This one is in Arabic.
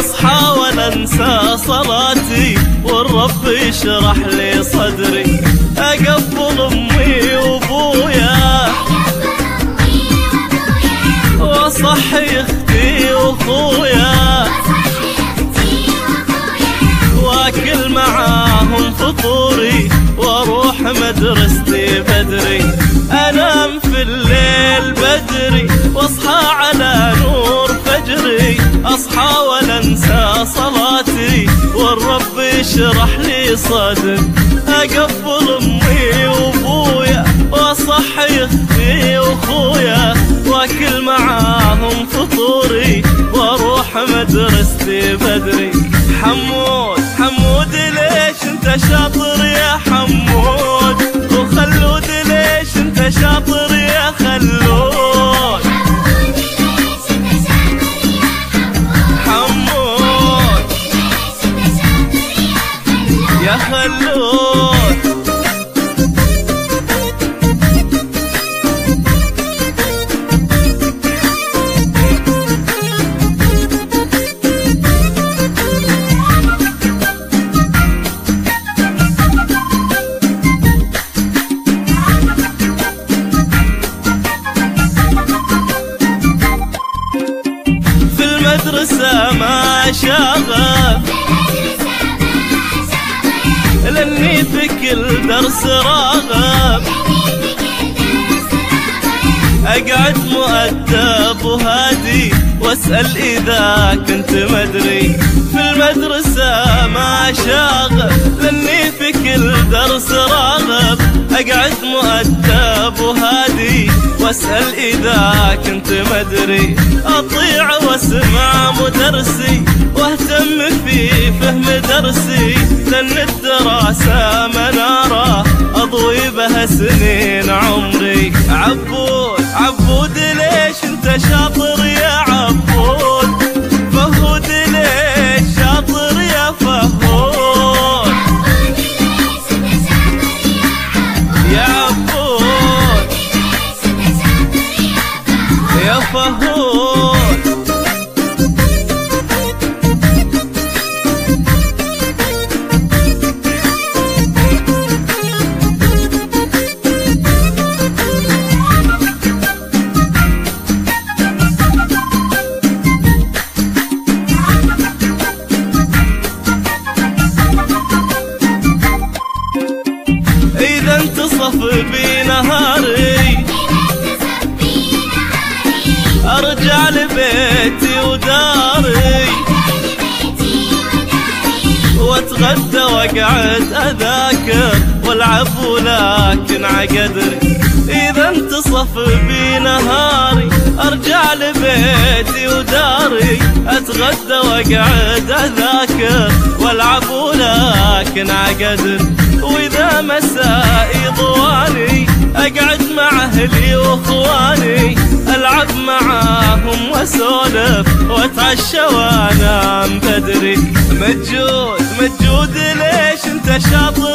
واصحى ولا انسى صلاتي والرب يشرح لي صدري، اقبل امي وابويا واصحي اختي واخويا واكل معاهم فطوري واروح مدرستي بدري، انام في الليل بدري واصحى على نور فجري، اصحى ولا انسى صلاتي والرب يشرح لي صدري، اقبل امي وابويا واصحي اختي واخويا واكل معاهم فطوري واروح مدرستي بدري. حمود ليش انت شاطر يا حمود، وخلود ليش انت شاطر يا خلود، حمود يا خلود. المدرسة ما شاغب لاني في كل درس راغب، اقعد مؤدب وهادي واسأل اذا كنت مدري، في المدرسة ما شاغب لاني في كل درس راغب، اقعد مؤدب وهادي واسأل اذا كنت مدري، اطيع واسمع مدرسي واهتم في فهم درسي، لان الدراسة منارة اضوي بها سنين عمري. عبود ليش انت شاطر يا عبود، فهود ليش شاطر يا فهود، يا عبود يا فهود. إذا انتصف بي نهاري أرجع لبيتي وداري واتغدى واقعد أذاكر والعب ولكن عقدري، إذا انتصف بي نهاري أرجع لبيتي وداري، أتغدى واقعد أذاكر والعب ولكن عقدري، وإذا مسائي ضواني أقعد مع أهلي وأخواني ألعب معاهم وأسولف وأتعشى وأنام بدري. مجود ليش أنت شاطر